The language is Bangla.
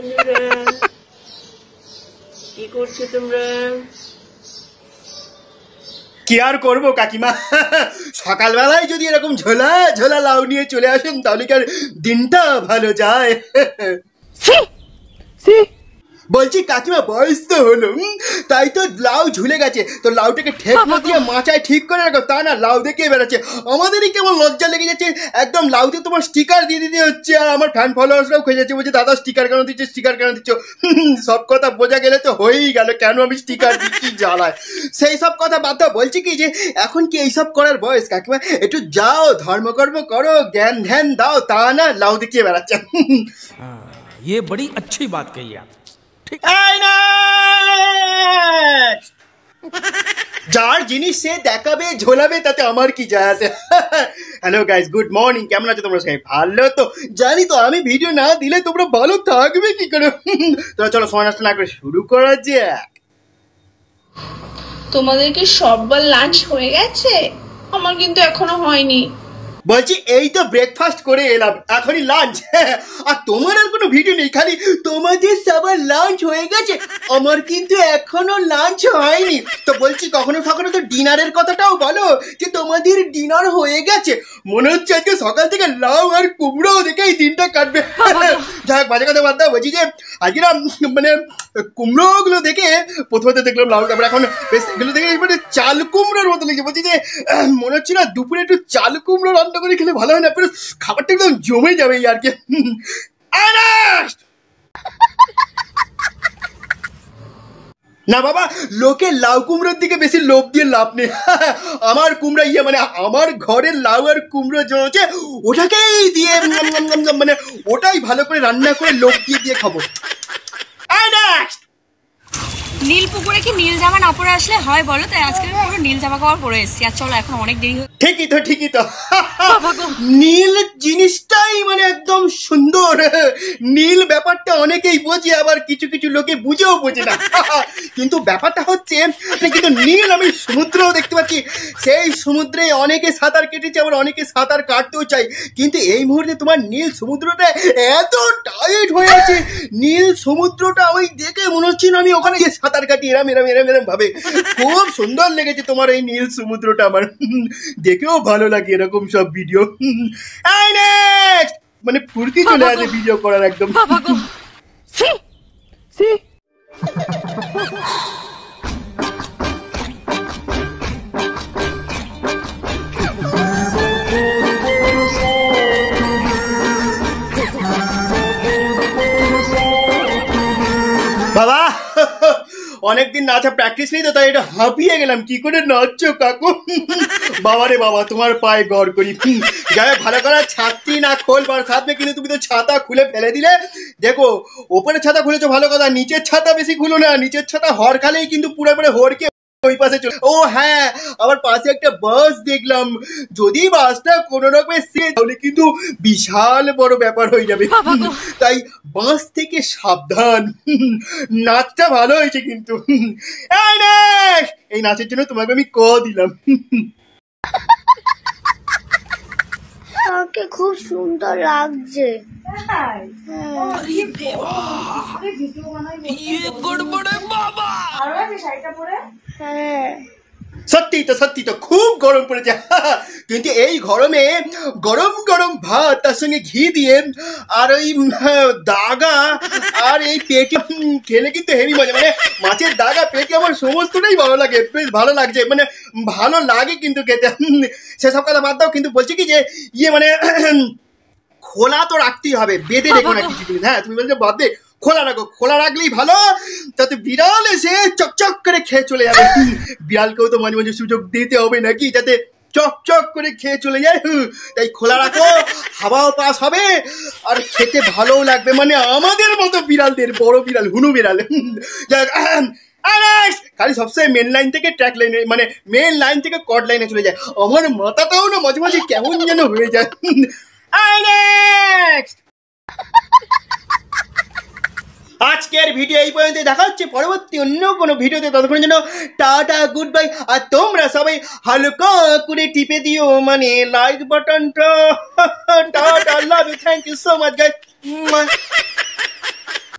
বন্ধুরা, কি করছো তোমরা? কি আর করবো কাকিমা, সকালবেলায় যদি এরকম ঝোলা ঝোলা লাউ নিয়ে চলে আসেন তাহলে কি আর দিনটা ভালো যায়? বলছি কাকিমা বয়স তো হলো, তাই তো লাউ ঝুলে গেছে, তো লাউটাকে ঠেকনো দিয়ে মাচায় ঠিক করে রাখো, তা না লাউ দেখে বেড়াচ্ছে। আমাদেরই কেমন লজ্জা লেগে যাচ্ছে, একদম লাউতে তোমার স্টিকার দিয়ে দিতে হচ্ছে। আর আমার ফ্যান ফলোয়ার্সরাও খুঁজে যাচ্ছে, বলছে দাদা স্টিকার কেন দিচ্ছ, স্টিকার কেন দিচ্ছ? সব কথা বোঝা গেলে তো হয়েই গেল, কেন আমি স্টিকার দিচ্ছি জ্বালায়। সেই সব কথা বাদ দাও, বলছি কি যে এখন কি এইসব করার বয়স কাকিমা? একটু যাও ধর্মকর্ম করো, জ্ঞান ধ্যান দাও, তা না লাউ দেখিয়ে বেড়াচ্ছে। ये बड़ी अच्छी बात कही आप। যার জিনিস সে দেখাবে ঝোলাবে, তাতে আমার কি যায় আসে? হ্যালো গাইস, গুড মর্নিং, কেমন আছো তোমরা সবাই? ভালো তো জানি, তো আমি ভিডিও না দিলে তোমরা ভালো থাকবে কি করে? তো চলো সময় নষ্ট না করে শুরু করা যাক। তোমাদের কি সববার লাঞ্চ হয়ে গেছে? আমার কিন্তু এখনো হয়নি। বলছি এই তো ব্রেকফাস্ট করে এলাম, এখনই লাঞ্চ। আর তোমার আর কোনো ভিডিও নেই, খালি তোমাদের সবার লাঞ্চ হয়ে গেছে, আমার কিন্তু এখনো লাঞ্চ হয়নি। তো বলছি কখনো কখনো তো ডিনারের কথাটাও বলো, যে তোমাদের ডিনার হয়ে গেছে। মনে হচ্ছে আজকে সকাল থেকে লাউ আর কুমড়ো দেখেই দিনটা কাটবে। যাই হোক, বাজে কথা বাদ দাও, বলছি যে আজকে না মানে কুমড়োগুলো দেখে প্রথমে দেখলাম লাউ, তারপরে এখন বেশ এগুলো দেখে মানে চাল কুমড়োর মতো লেগেছে। বলছি যে মনে হচ্ছে না দুপুরে একটু চাল কুমড়ো রান্না করে খেলে ভালো হয় না, পুরো খাবারটা একদম জমে যাবে আর কি। না বাবা, লোকে লাউ কুমড়োর দিকে বেশি লোভ দিয়ে লাভ নেই। আমার কুমড়া মানে আমার ঘরের লাউ আর কুমড়ো জমেছে, ওটাকেই দিয়ে মানে ওটাই ভালো করে রান্না করে লোভ দিয়ে খাবো। নীল পুকুরে কি নীল জামা না পরে আসলে হয় বলো? তাই আজকে পুরো নীল জামা কাপড় পরে এসেছি। আর চলো এখন অনেক দেরি হয়ে। ঠিকই তো নীল জিনিসটাই মানে একদম সুন্দর। নীল ব্যাপারটা অনেকেই বোঝে, আবার কিছু কিছু লোকে বুঝেও বোঝে না। কিন্তু ব্যাপারটা হচ্ছে কিন্তু নীল আমি সমুদ্রেও দেখতে পাচ্ছি, সেই সমুদ্রে অনেকে সাঁতার কেটেছে, আবার অনেকে সাঁতার কাটতেও চাই। কিন্তু এই মুহূর্তে তোমার নীল সমুদ্রটা এত টাইট হয়ে আছে, নীল সমুদ্রটা আমি দেখে মনে হচ্ছে না আমি ওখানে গিয়ে সাঁতার কাটি এরম ভাবে। খুব সুন্দর লেগেছে তোমার এই নীল সমুদ্রটা, আমার দেখেও ভালো লাগে এরকম সব ভিডিও। মানে ফুর্তি চলে আসে ভিডিও করার একদম। বাবা অনেকদিন নাচা প্র্যাকটিস নেই তো, তাই এটা হাঁপিয়ে গেলাম। কি করে নাচছো কাকু? বাবারে বাবা, তোমার পায়ে গড় করি। যাই ভালো করার ছাত্রী না খোলবার সাথে, কিন্তু তুমি তো ছাতা খুলে ফেলে দিলে। দেখো ওপরে ছাতা খুলেছো ভালো কথা, নিচের ছাতা বেশি খুলো না, নিচের ছাতা হর খালেই কিন্তু পুরোপুরি হরকে ওই পাশে চলে। ও হ্যাঁ, আবার পাশে একটা বাস দেখলাম, যদি বাসটা কোনো রকমে তাহলে কিন্তু বিশাল বড় ব্যাপার হয়ে যাবে। তাই বাস থেকে সাবধান। নাচটা ভালো হয়েছে কিন্তু। এই নাচের জন্য তোমাকে আমি দিলাম। আমাকে খুব সুন্দর লাগছে। সত্যি তো খুব গরম পড়েছে। কিন্তু এই গরমে গরম গরম ভাত, তার সঙ্গে ঘি দিয়ে, আর ওই দাগা, আর এই পেটে খেলে কিন্তু হেভি মজা। মানে মাছের দাগা পেটে আমার সমস্তটাই ভালো লাগে, বেশ ভালো লাগছে, মানে ভালো লাগে কিন্তু খেতে। সেসব কথা বাদ দাও, কিন্তু বলছি কি যে মানে খোলা তো রাখতেই হবে, বেঁধে রেখো না কিছু জিনিস। হ্যাঁ তুমি বলছো বাদ দে, খোলা রাখো, খোলা রাখলেই ভালো, তাতে বিড়াল এসে চকচক করে খেয়ে চলে যাবে। বিড়ালকেও তো মাঝে মাঝে সুযোগ দিতে হবে নাকি, যাতে চকচক করে খেয়ে চলে যায়। তাই খোলা রাখো, হাওয়াও পাস হবে আর খেতে ভালোও লাগবে, মানে আমাদের মতো বিড়ালদের, বড় বিড়াল, হুনু বিড়াল। খালি সবসময় মেন লাইন থেকে ট্র্যাক লাইনে, মানে মেন লাইন থেকে কট লাইনে চলে যায়। আমার মাথাটাও না মাঝে মাঝে কেমন যেন হয়ে যায়। আজকের ভিডিও এই পর্যন্ত, দেখা হচ্ছে পরবর্তী অন্য কোনো ভিডিওতে। ততক্ষণের জন্য টাটা, গুড বাই। আর তোমরা সবাই হালকা করে টিপে দিও মানে লাইক বাটনটা। Tata, love you, thank you so much guys.